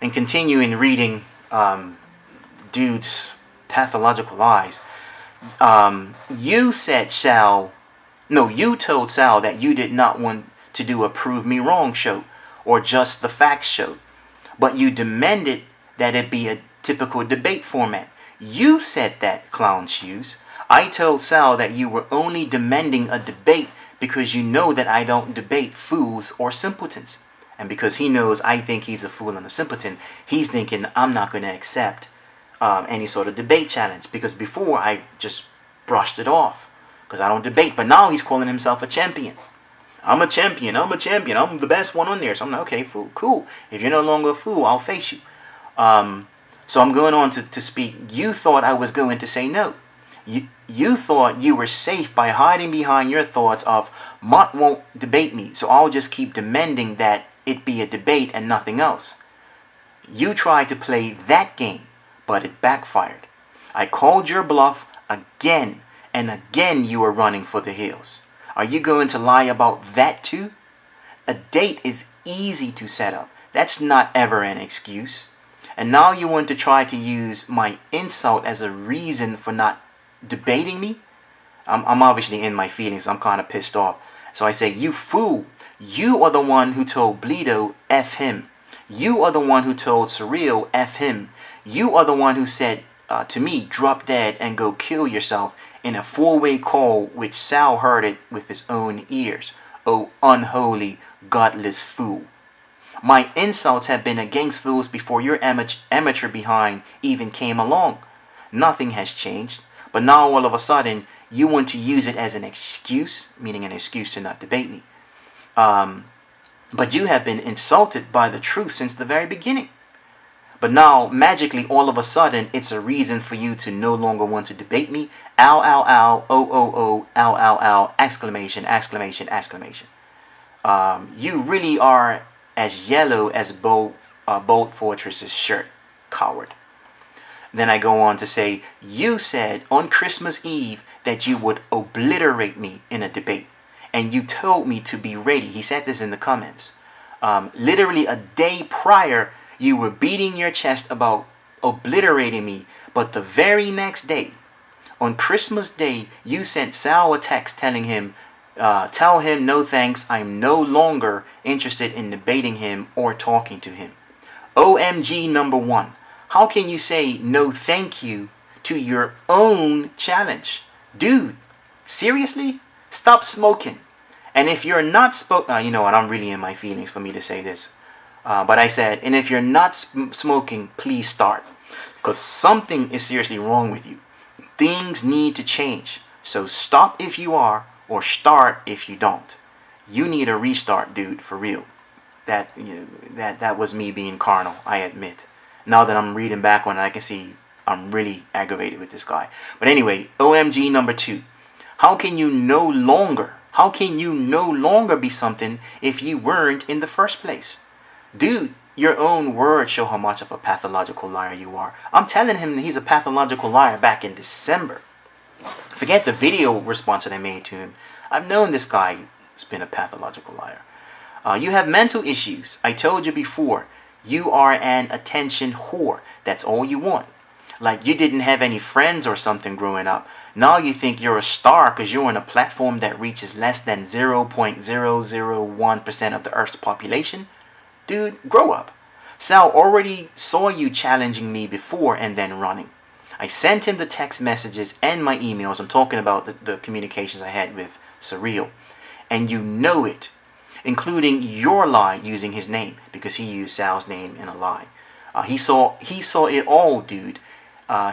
and continuing reading dude's pathological lies, you said Sal, no, you told Sal that you did not want to do a Prove Me Wrong show or Just the Facts show, but you demanded that it be a typical debate format. You said that, Clown Shoes. I told Sal that you were only demanding a debate because you know that I don't debate fools or simpletons. And because he knows I think he's a fool and a simpleton, he's thinking I'm not going to accept any sort of debate challenge. Because before I just brushed it off because I don't debate. But now he's calling himself a champion. I'm a champion. I'm the best one on there. So I'm like, okay, fool, cool. If you're no longer a fool, I'll face you. So I'm going on to speak. You thought I was going to say no. You thought you were safe by hiding behind your thoughts of Mott won't debate me, so I'll just keep demanding that it be a debate and nothing else. You tried to play that game, but it backfired. I called your bluff again, and again you were running for the hills. Are you going to lie about that too? A date is easy to set up. That's not ever an excuse. And now you want to try to use my insult as a reason for not debating me? I'm obviously in my feelings. I'm kind of pissed off. So I say, you fool. You are the one who told Bleedo, F him. You are the one who told Surreal, F him. You are the one who said to me, drop dead and go kill yourself in a four-way call which Sal heard it with his own ears. Oh, unholy, godless fool. My insults have been against fools before your amateur behind even came along. Nothing has changed. But now all of a sudden, you want to use it as an excuse, meaning an excuse to not debate me. But you have been insulted by the truth since the very beginning. But now, magically, all of a sudden, it's a reason for you to no longer want to debate me. Ow, ow, ow, oh, oh, oh, ow, ow, ow, exclamation, exclamation, exclamation. You really are as yellow as Bold Fortress's shirt, coward. Then I go on to say, you said on Christmas Eve that you would obliterate me in a debate. And you told me to be ready. He said this in the comments. Literally a day prior, you were beating your chest about obliterating me. But the very next day, on Christmas Day, you sent Sal a text telling him, tell him no thanks, I'm no longer interested in debating him or talking to him. OMG number one. How can you say no thank you to your own challenge? Dude, seriously? Stop smoking. And if you're not you know what, I'm really in my feelings for me to say this. But I said, and if you're not smoking, please start. Because something is seriously wrong with you. Things need to change. So stop if you are, or start if you don't. You need a restart, dude, for real. That was me being carnal, I admit. Now that I'm reading back on it, I can see I'm really aggravated with this guy. But anyway, OMG number 2. How can you no longer be something if you weren't in the first place? Dude, your own words show how much of a pathological liar you are. I'm telling him he's a pathological liar back in December. Forget the video response that I made to him. I've known this guy has been a pathological liar. You have mental issues. I told you before. You are an attention whore. That's all you want. Like you didn't have any friends or something growing up. Now you think you're a star because you're on a platform that reaches less than 0.001% of the Earth's population. Dude, grow up. Sal already saw you challenging me before and then running. I sent him the text messages and my emails. I'm talking about the communications I had with Surreal. And you know it. Including your lie using his name, because he used Sal's name in a lie. He saw it all, dude.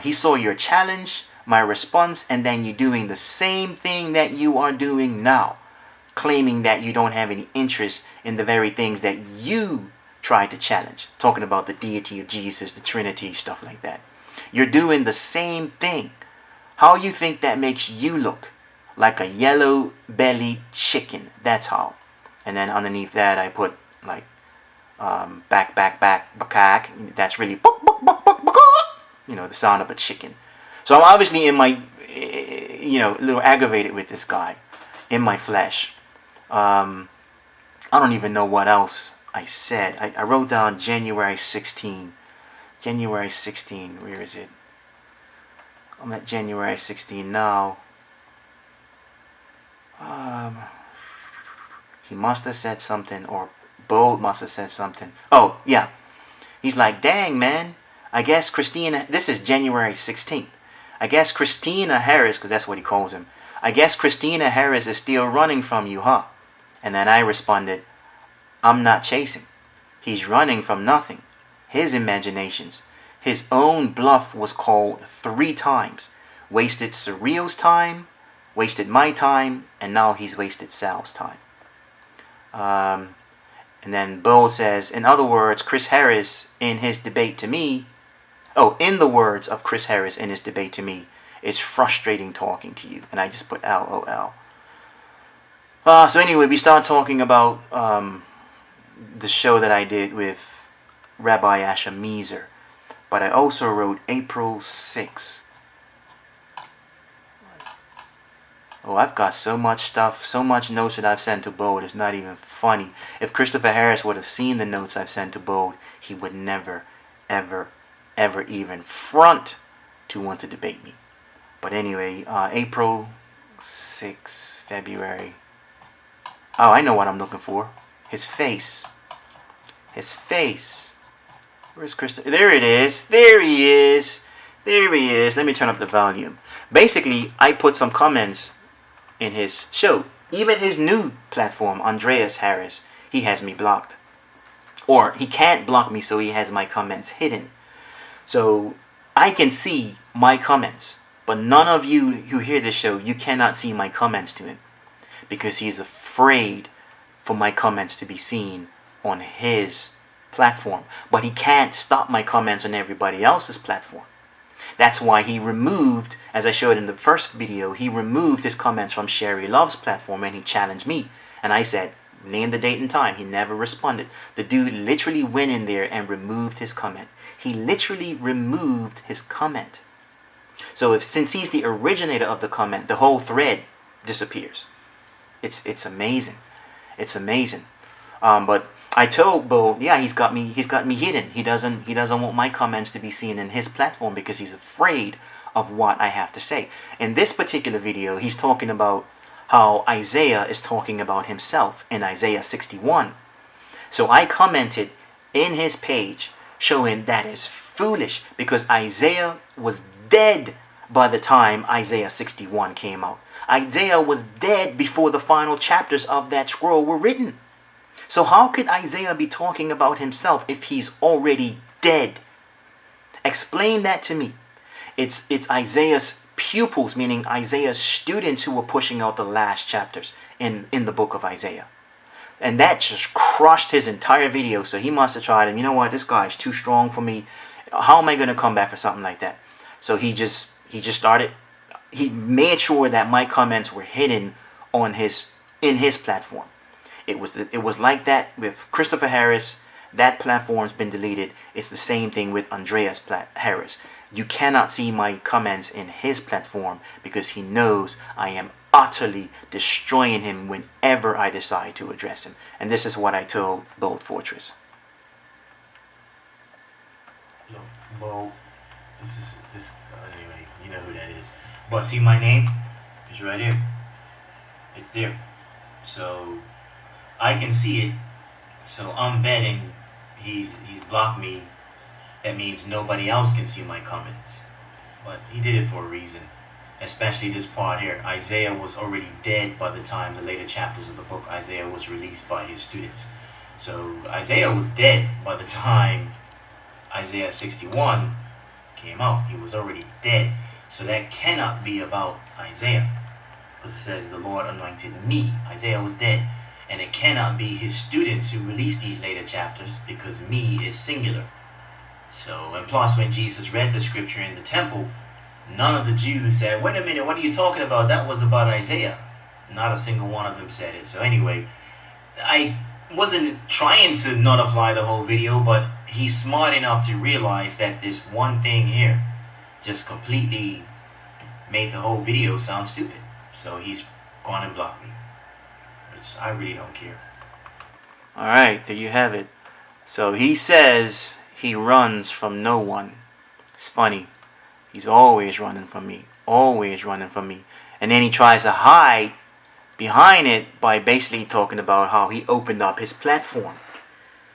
He saw your challenge, my response, and then you doing the same thing that you are doing now, claiming that you don't have any interest in the very things that you tried to challenge. Talking about the deity of Jesus, the Trinity, stuff like that. You're doing the same thing. How you think that makes you look? Like a yellow-bellied chicken. That's how. And then underneath that, I put like back, that's really the sound of a chicken. So I'm obviously in my, a little aggravated with this guy in my flesh. I don't even know what else I said. I wrote down January 16. January 16. Where is it? I'm at January 16 now. He must have said something, or Bold must have said something. Oh, yeah. He's like, dang, man. I guess Christina, this is January 16th. I guess Christina Harris, because that's what he calls him. I guess Christina Harris is still running from you, huh? And then I responded, I'm not chasing. He's running from nothing. His imaginations. His own bluff was called 3 times. Wasted Surreal's time, wasted my time, and now he's wasted Sal's time. And then Bo says, in other words, Chris Harris in his debate to me, in the words of Chris Harris in his debate to me, it's frustrating talking to you. And I just put LOL. So anyway, we start talking about the show that I did with Rabbi Asher Meezer. But I also wrote April 6th. Oh, I've got so much stuff, so much notes that I've sent to Bold. It's not even funny. If Christopher Harris would have seen the notes I've sent to Bold, he would never, ever, ever even front to want to debate me. But anyway, April 6th, February. Oh, I know what I'm looking for. His face. His face. Where's Christopher? There it is. There he is. There he is. Let me turn up the volume. Basically, I put some comments in his show. Even his new platform, Andreas Harris, he has me blocked. Or he can't block me, so he has my comments hidden. So I can see my comments. But none of you who hear this show, you cannot see my comments to him. Because he's afraid for my comments to be seen on his platform. But he can't stop my comments on everybody else's platform. That's why he removed, as I showed in the first video, he removed his comments from Sherry Love's platform and he challenged me. And I said, name the date and time. He never responded. The dude literally went in there and removed his comment. He literally removed his comment. So since he's the originator of the comment, the whole thread disappears. It's amazing. It's amazing. But I told Bo, yeah, he's got me hidden. He doesn't want my comments to be seen in his platform because he's afraid of what I have to say. In this particular video, he's talking about how Isaiah is talking about himself in Isaiah 61. So I commented in his page showing that is foolish because Isaiah was dead by the time Isaiah 61 came out. Isaiah was dead before the final chapters of that scroll were written. So how could Isaiah be talking about himself if he's already dead? Explain that to me. It's Isaiah's pupils, meaning Isaiah's students, who were pushing out the last chapters in the book of Isaiah. And that just crushed his entire video. So he must have tried, and you know what, this guy is too strong for me. How am I going to come back for something like that? So he just started, he made sure that my comments were hidden in his platform. It was like that with Christopher Harris. That platform's been deleted. It's the same thing with Andreas Harris. You cannot see my comments in his platform because he knows I am utterly destroying him whenever I decide to address him. And this is what I told Bold Fortress. Look, Bo, anyway, you know who that is. But see my name? It's right here. It's there. So I can see it. So I'm betting he's blocked me. That means nobody else can see my comments. But he did it for a reason. Especially this part here. Isaiah was already dead by the time the later chapters of the book Isaiah was released by his students. So Isaiah was dead by the time Isaiah 61 came out. He was already dead. So that cannot be about Isaiah. Because it says the Lord anointed me. Isaiah was dead. And it cannot be his students who released these later chapters because me is singular. So, and plus when Jesus read the scripture in the temple, none of the Jews said, wait a minute, what are you talking about? That was about Isaiah. Not a single one of them said it. So anyway, I wasn't trying to nullify the whole video, but he's smart enough to realize that this one thing here just completely made the whole video sound stupid. So he's gone and blocked me. Which I really don't care. All right, there you have it. So he says he runs from no one. It's funny. He's always running from me. Always running from me. And then he tries to hide behind it by basically talking about how he opened up his platform.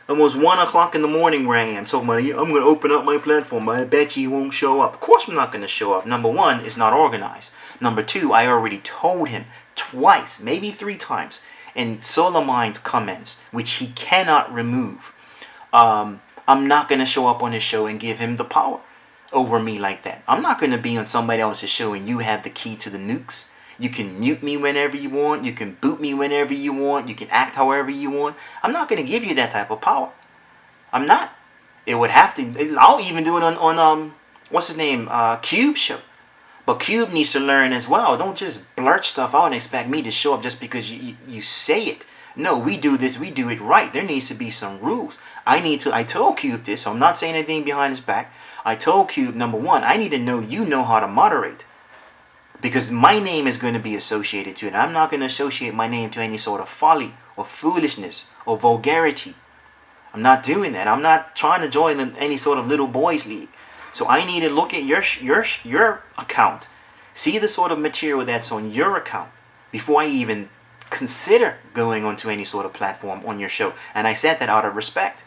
Almost 1 o'clock in the morning where I am, talking about, I'm going to open up my platform, but I bet you won't show up. Of course I'm not going to show up. Number one, it's not organized. Number two, I already told him twice, maybe 3 times, in Solar Mind's comments, which he cannot remove. I'm not going to show up on his show and give him the power over me like that. I'm not going to be on somebody else's show and you have the key to the nukes. You can mute me whenever you want. You can boot me whenever you want. You can act however you want. I'm not going to give you that type of power. I'm not. It would have to. I'll even do it on what's his name? Cube show. But Cube needs to learn as well. Don't just blurt stuff out and expect me to show up just because you say it. No, we do this. We do it right. There needs to be some rules. I told Cube this, so I'm not saying anything behind his back. I told Cube, number one, I need to know you know how to moderate. Because my name is going to be associated to it. I'm not going to associate my name to any sort of folly or foolishness or vulgarity. I'm not doing that. I'm not trying to join any sort of little boys league. So I need to look at your account. See the sort of material that's on your account before I even consider going onto any sort of platform on your show. And I said that out of respect.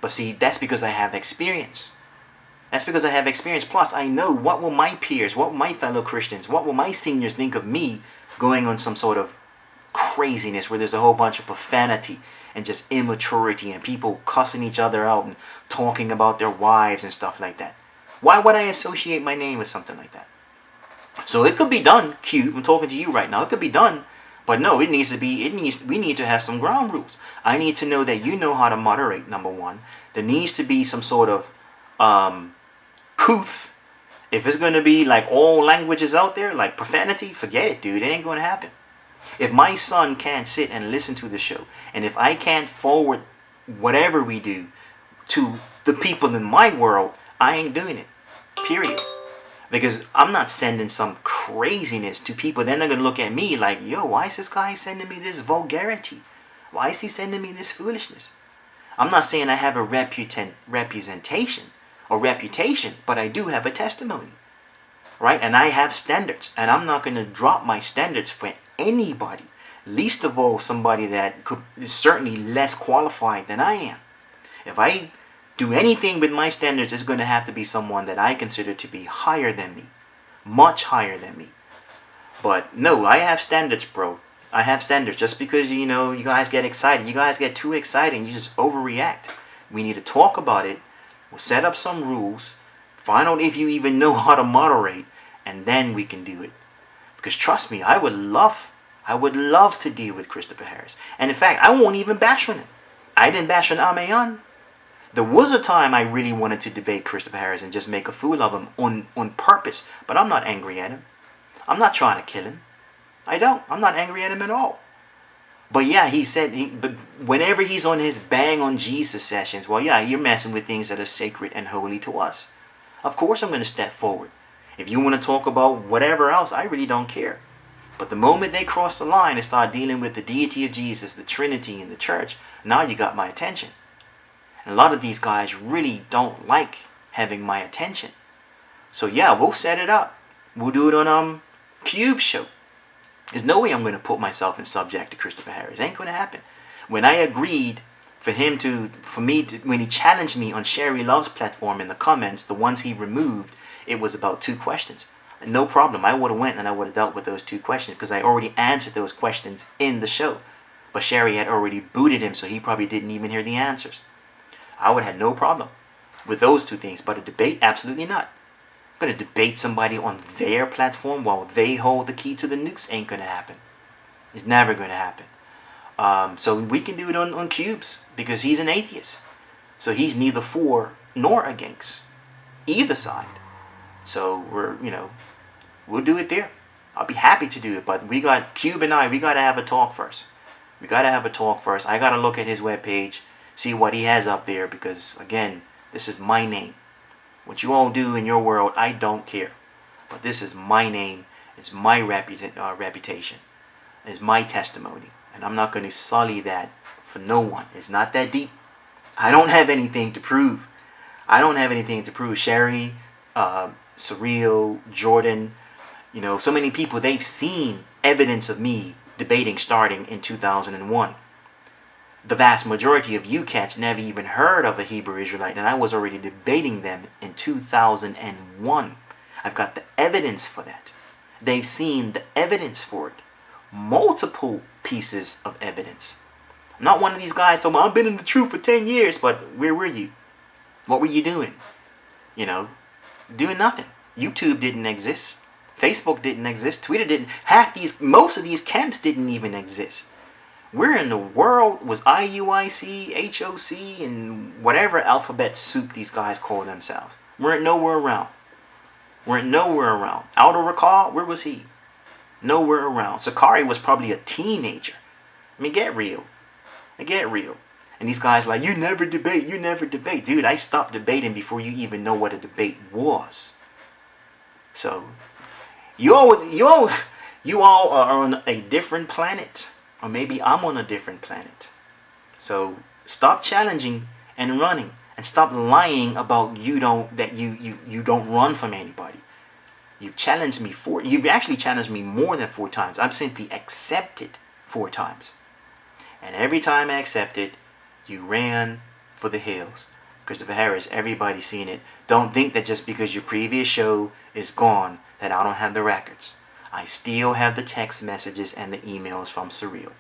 But see, that's because I have experience. That's because I have experience. Plus, I know what will my peers, what will my fellow Christians, what will my seniors think of me going on some sort of craziness where there's a whole bunch of profanity and just immaturity and people cussing each other out and talking about their wives and stuff like that. Why would I associate my name with something like that? So it could be done, Cube. I'm talking to you right now. It could be done. But no, we need to have some ground rules. I need to know that you know how to moderate, number one. There needs to be some sort of couth. If it's going to be like all languages out there, like profanity, forget it, dude. It ain't going to happen. If my son can't sit and listen to the show, and if I can't forward whatever we do to the people in my world, I ain't doing it. Period. Because I'm not sending some craziness to people. Then they're going to look at me like, yo, why is this guy sending me this vulgarity? Why is he sending me this foolishness? I'm not saying I have a representation or reputation, but I do have a testimony, right? And I have standards, and I'm not going to drop my standards for anybody, least of all somebody that is certainly less qualified than I am. If I do anything with my standards, it's going to have to be someone that I consider to be higher than me, much higher than me. But no, I have standards, bro. I have standards. Just because, you guys get excited, you guys get too excited and you just overreact. We need to talk about it. We'll set up some rules, find out if you even know how to moderate, and then we can do it. Because trust me, I would love to deal with Christopher Harris. And in fact, I won't even bash on him. I didn't bash on Amayan. There was a time I really wanted to debate Christopher Harris and just make a fool of him on purpose. But I'm not angry at him. I'm not trying to kill him. I'm not angry at him at all. But yeah, but whenever he's on his bang on Jesus sessions, well, yeah, you're messing with things that are sacred and holy to us. Of course I'm going to step forward. If you want to talk about whatever else, I really don't care. But the moment they cross the line and start dealing with the deity of Jesus, the Trinity, and the church, now you got my attention. And a lot of these guys really don't like having my attention. So yeah, we'll set it up. We'll do it on Cube show. There's no way I'm going to put myself in subject to Christopher Harris. It ain't going to happen. When I agreed when he challenged me on Sherry Love's platform in the comments, the ones he removed, it was about 2 questions. No problem. I would have went and I would have dealt with those 2 questions because I already answered those questions in the show. But Sherry had already booted him, so he probably didn't even hear the answers. I would have had no problem with those 2 things. But a debate, absolutely not. I'm going to debate somebody on their platform while they hold the key to the nukes. Ain't going to happen. It's never going to happen. So we can do it on Cubes because he's an atheist. So he's neither for nor against either side. So we'll do it there. I'll be happy to do it. But Cube and we got to have a talk first. I got to look at his webpage, see what he has up there because, again, this is my name. What you all do in your world, I don't care. But this is my name. It's my reputation. It's my testimony. And I'm not going to sully that for no one. It's not that deep. I don't have anything to prove. I don't have anything to prove. Sherry, Surreal, Jordan, so many people, they've seen evidence of me debating starting in 2001. The vast majority of you cats never even heard of a Hebrew Israelite, and I was already debating them in 2001. I've got the evidence for that. They've seen the evidence for it. Multiple pieces of evidence. I'm not one of these guys, so I've been in the truth for 10 years, but where were you? What were you doing? Doing nothing. YouTube didn't exist. Facebook didn't exist. Twitter didn't. Most of these camps didn't even exist. Where in the world was IUIC, HOC, and whatever alphabet soup these guys call themselves? Weren't nowhere around. Aldo Recall, where was he? Nowhere around. Sakari was probably a teenager. I mean, get real. And these guys like, you never debate. Dude, I stopped debating before you even know what a debate was. So, you all are on a different planet. Or maybe I'm on a different planet. So stop challenging and running, and stop lying about you don't run from anybody. You've actually challenged me more than 4 times. I've simply accepted 4 times. And every time I accepted, you ran for the hills. Christopher Harris, everybody's seen it. Don't think that just because your previous show is gone that I don't have the records. I still have the text messages and the emails from Surreal.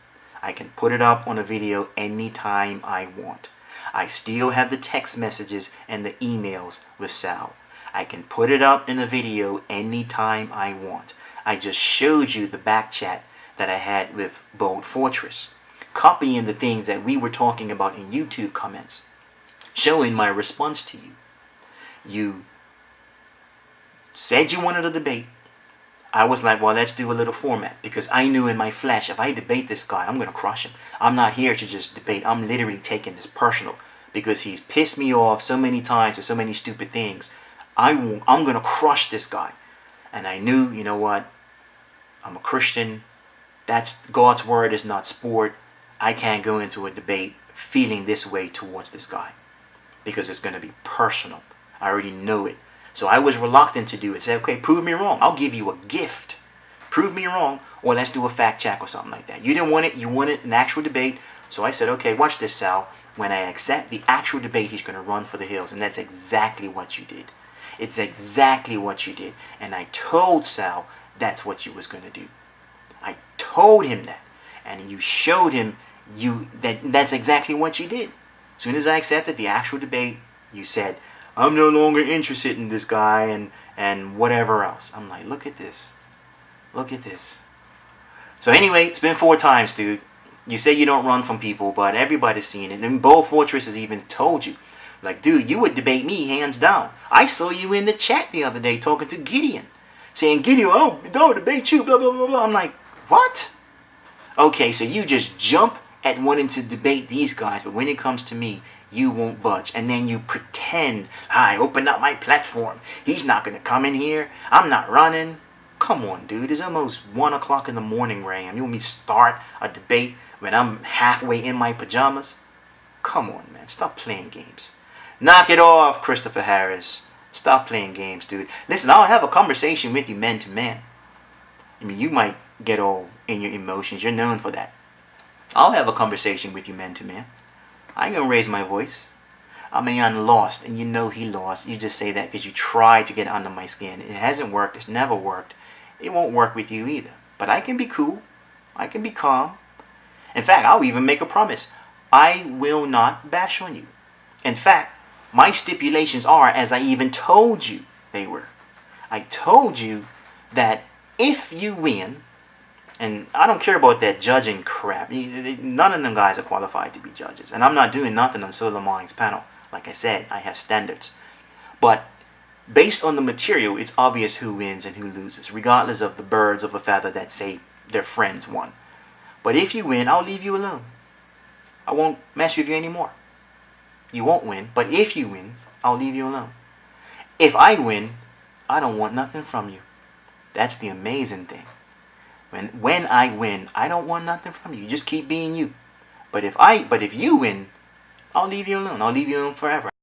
I can put it up on a video anytime I want. I still have the text messages and the emails with Sal. I can put it up in a video anytime I want. I just showed you the back chat that I had with Bold Fortress, copying the things that we were talking about in YouTube comments, showing my response to you. You said you wanted a debate. I was like, well, let's do a little format, because I knew in my flesh, if I debate this guy, I'm going to crush him. I'm not here to just debate. I'm literally taking this personal, because he's pissed me off so many times for so many stupid things. I'm going to crush this guy. And I knew, you know what? I'm a Christian. That's God's word is not sport. I can't go into a debate feeling this way towards this guy, because it's going to be personal. I already know it. So I was reluctant to do it. Say, okay, prove me wrong. I'll give you a gift. Prove me wrong, or let's do a fact check or something like that. You didn't want it. You wanted an actual debate. So I said, okay, watch this, Sal. When I accept the actual debate, he's going to run for the hills. And that's exactly what you did. It's exactly what you did. And I told Sal that's what you was going to do. I told him that. And you showed him that's exactly what you did. As soon as I accepted the actual debate, you said, I'm no longer interested in this guy and whatever else. I'm like, look at this. Look at this. So anyway, it's been 4 times, dude. You say you don't run from people, but everybody's seen it. And Bold Fortress has even told you. Like, dude, you would debate me hands down. I saw you in the chat the other day talking to Gideon. Saying, Gideon, oh, don't debate you, blah, blah, blah, blah. I'm like, what? Okay, so you just jump at wanting to debate these guys, but when it comes to me, you won't budge. And then you pretend, I opened up my platform. He's not going to come in here. I'm not running. Come on, dude. It's almost 1 o'clock in the morning where I am. You want me to start a debate when I'm halfway in my pajamas? Come on, man. Stop playing games. Knock it off, Christopher Harris. Stop playing games, dude. Listen, I'll have a conversation with you man to man. I mean, you might get all in your emotions. You're known for that. I'll have a conversation with you man to man. I ain't gonna raise my voice. I mean, I'm lost, and you know he lost. You just say that because you tried to get under my skin. It hasn't worked. It's never worked. It won't work with you either. But I can be cool. I can be calm. In fact, I'll even make a promise. I will not bash on you. In fact, my stipulations are, as I even told you they were. I told you that if you win, and I don't care about that judging crap. None of them guys are qualified to be judges. And I'm not doing nothing on Suleiman's panel. Like I said, I have standards. But based on the material, it's obvious who wins and who loses, regardless of the birds of a feather that say their friends won. But if you win, I'll leave you alone. I won't mess with you anymore. You won't win. But if you win, I'll leave you alone. If I win, I don't want nothing from you. That's the amazing thing. When I win, I don't want nothing from you. You just keep being you. But if you win, I'll leave you alone. I'll leave you alone forever.